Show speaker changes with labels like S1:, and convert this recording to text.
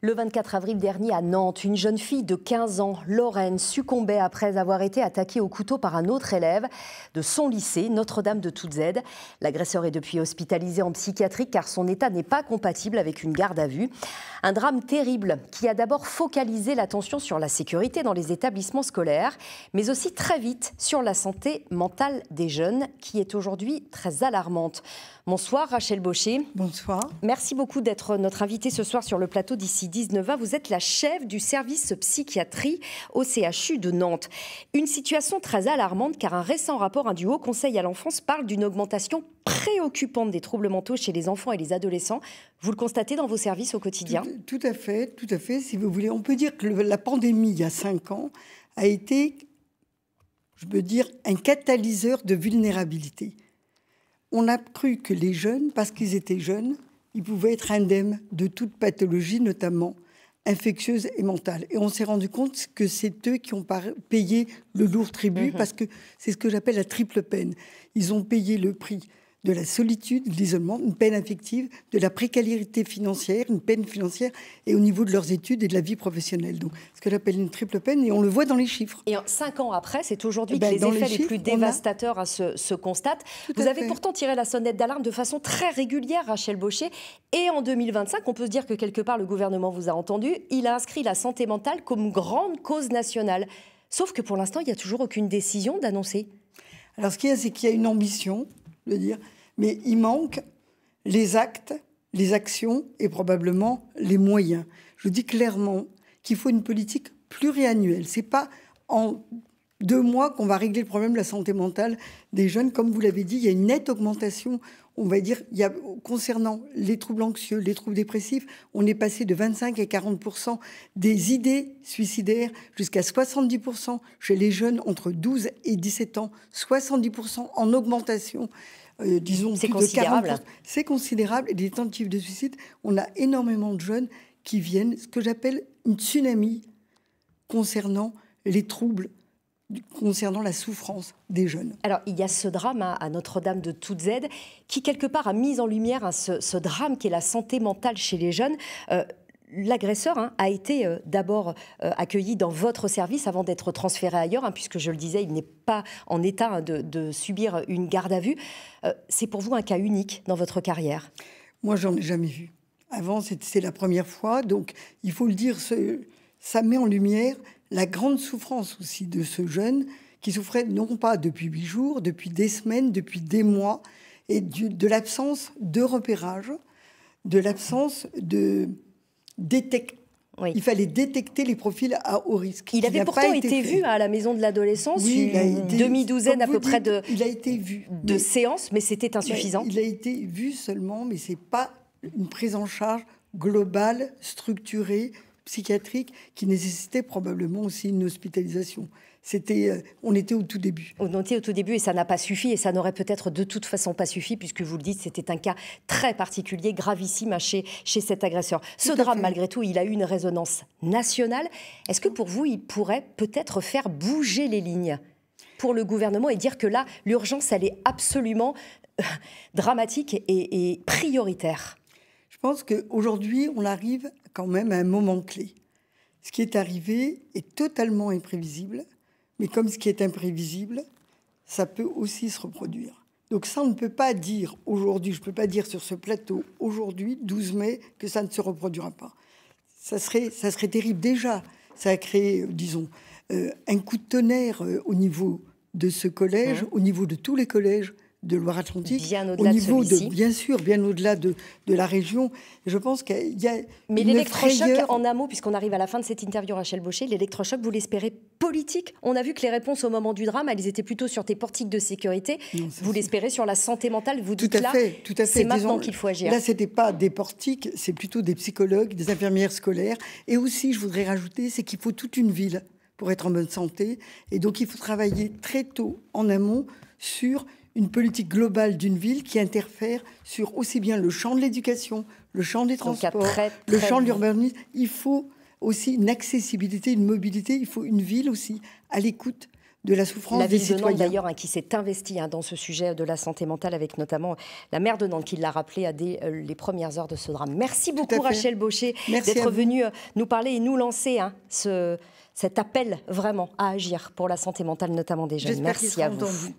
S1: Le 24 avril dernier à Nantes, une jeune fille de 15 ans, Lorraine, succombait après avoir été attaquée au couteau par un autre élève de son lycée, Notre-Dame de Toutes-Aides. L'agresseur est depuis hospitalisé en psychiatrie car son état n'est pas compatible avec une garde à vue. Un drame terrible qui a d'abord focalisé l'attention sur la sécurité dans les établissements scolaires, mais aussi très vite sur la santé mentale des jeunes qui est aujourd'hui très alarmante. Bonsoir Rachel Baucher.
S2: Bonsoir.
S1: Merci beaucoup d'être notre invitée ce soir sur le plateau d'ici 19h. Vous êtes la chef du service psychiatrie au CHU de Nantes. Une situation très alarmante car un récent rapport du Haut Conseil à l'enfance parle d'une augmentation préoccupante des troubles mentaux chez les enfants et les adolescents. Vous le constatez dans vos services au quotidien ?
S2: Tout à fait, si vous voulez. On peut dire que la pandémie, il y a 5 ans, a été, je peux dire, un catalyseur de vulnérabilité. On a cru que les jeunes, parce qu'ils étaient jeunes, ils pouvaient être indemnes de toute pathologie, notamment infectieuse et mentale. Et on s'est rendu compte que c'est eux qui ont payé le lourd tribut, parce que c'est ce que j'appelle la triple peine. Ils ont payé le prix de la solitude, de l'isolement, une peine affective, de la précarité financière, une peine financière, et au niveau de leurs études et de la vie professionnelle. Donc, ce que j'appelle une triple peine, et on le voit dans les chiffres.
S1: Et 5 ans après, c'est aujourd'hui que les effets les plus dévastateurs se constatent. Vous avez pourtant tiré la sonnette d'alarme de façon très régulière, Rachel Baucher. Et en 2025, on peut se dire que quelque part, le gouvernement vous a entendu. Il a inscrit la santé mentale comme grande cause nationale. Sauf que pour l'instant, il n'y a toujours aucune décision d'annoncer.
S2: Alors, ce qu'il y a, c'est qu'il y a une ambition de dire, mais il manque les actes, les actions et probablement les moyens. Je dis clairement qu'il faut une politique pluriannuelle. C'est pas en 2 mois qu'on va régler le problème de la santé mentale des jeunes. Comme vous l'avez dit, il y a une nette augmentation. On va dire, concernant les troubles anxieux, les troubles dépressifs, on est passé de 25 à 40% des idées suicidaires jusqu'à 70% chez les jeunes entre 12 et 17 ans, 70% en augmentation. Disons,
S1: c'est considérable.
S2: C'est considérable. Et les tentatives de suicide, on a énormément de jeunes qui viennent, ce que j'appelle une tsunami concernant les troubles, concernant la souffrance des jeunes.
S1: Alors, il y a ce drame à Notre-Dame de Toutes-Aides qui, quelque part, a mis en lumière ce drame qui est la santé mentale chez les jeunes. L'agresseur a été d'abord accueilli dans votre service avant d'être transféré ailleurs, puisque, je le disais, il n'est pas en état de subir une garde à vue. C'est pour vous un cas unique dans votre carrière ?
S2: Moi, j'en ai jamais vu. Avant, c'est la première fois. Donc, il faut le dire, ça met en lumière la grande souffrance aussi de ce jeune qui souffrait non pas depuis 8 jours, depuis des semaines, depuis des mois, et de l'absence de repérage, de l'absence de détecte. Oui. Il fallait détecter les profils à haut risque.
S1: Il avait pourtant été vu à la maison de l'adolescence, oui, une demi-douzaine à peu près de séances, mais c'était insuffisant.
S2: Il a été vu seulement, mais ce n'est pas une prise en charge globale, structurée, psychiatrique, qui nécessitait probablement aussi une hospitalisation. On était au tout début.
S1: On était au tout début et ça n'a pas suffi et ça n'aurait peut-être de toute façon pas suffi puisque vous le dites, c'était un cas très particulier, gravissime chez cet agresseur. Ce drame, malgré tout, il a eu une résonance nationale. Est-ce que pour vous, il pourrait peut-être faire bouger les lignes pour le gouvernement et dire que là, l'urgence, elle est absolument dramatique et prioritaire ?
S2: Je pense qu'aujourd'hui, on arrive quand même à un moment clé. Ce qui est arrivé est totalement imprévisible. Mais comme ce qui est imprévisible, ça peut aussi se reproduire. Donc ça, on ne peut pas dire aujourd'hui, je ne peux pas dire sur ce plateau, aujourd'hui, 12 mai, que ça ne se reproduira pas. Ça serait terrible. Déjà, ça a créé, disons, un coup de tonnerre au niveau de ce collège, au niveau de tous les collèges de Loire-Atlantique,
S1: bien au-delà de celui-ci.
S2: Bien sûr, bien au-delà de la région. Et je pense qu'il y a
S1: mais l'électrochoc, en un mot, puisqu'on arrive à la fin de cette interview, Rachel Baucher, l'électrochoc, vous l'espérez politique ? On a vu que les réponses au moment du drame, elles étaient plutôt sur des portiques de sécurité. Non, vous l'espérez sur la santé mentale ? Vous dites là, c'est maintenant qu'il faut agir.
S2: Là, ce n'était pas des portiques, c'est plutôt des psychologues, des infirmières scolaires. Et aussi, je voudrais rajouter, c'est qu'il faut toute une ville pour être en bonne santé. Et donc, il faut travailler très tôt, en amont, sur une politique globale d'une ville qui interfère sur aussi bien le champ de l'éducation, le champ des transports, le champ de l'urbanisme. Il faut aussi une accessibilité, une mobilité. Il faut une ville aussi à l'écoute de la souffrance
S1: la
S2: des
S1: ville de
S2: citoyens.
S1: Nantes, d'ailleurs, qui s'est investie dans ce sujet de la santé mentale, avec notamment la maire de Nantes qui l'a rappelé dès les premières heures de ce drame. Merci beaucoup, Rachel Bauchet, d'être venue nous parler et nous lancer cet appel vraiment à agir pour la santé mentale, notamment des jeunes. Merci à vous.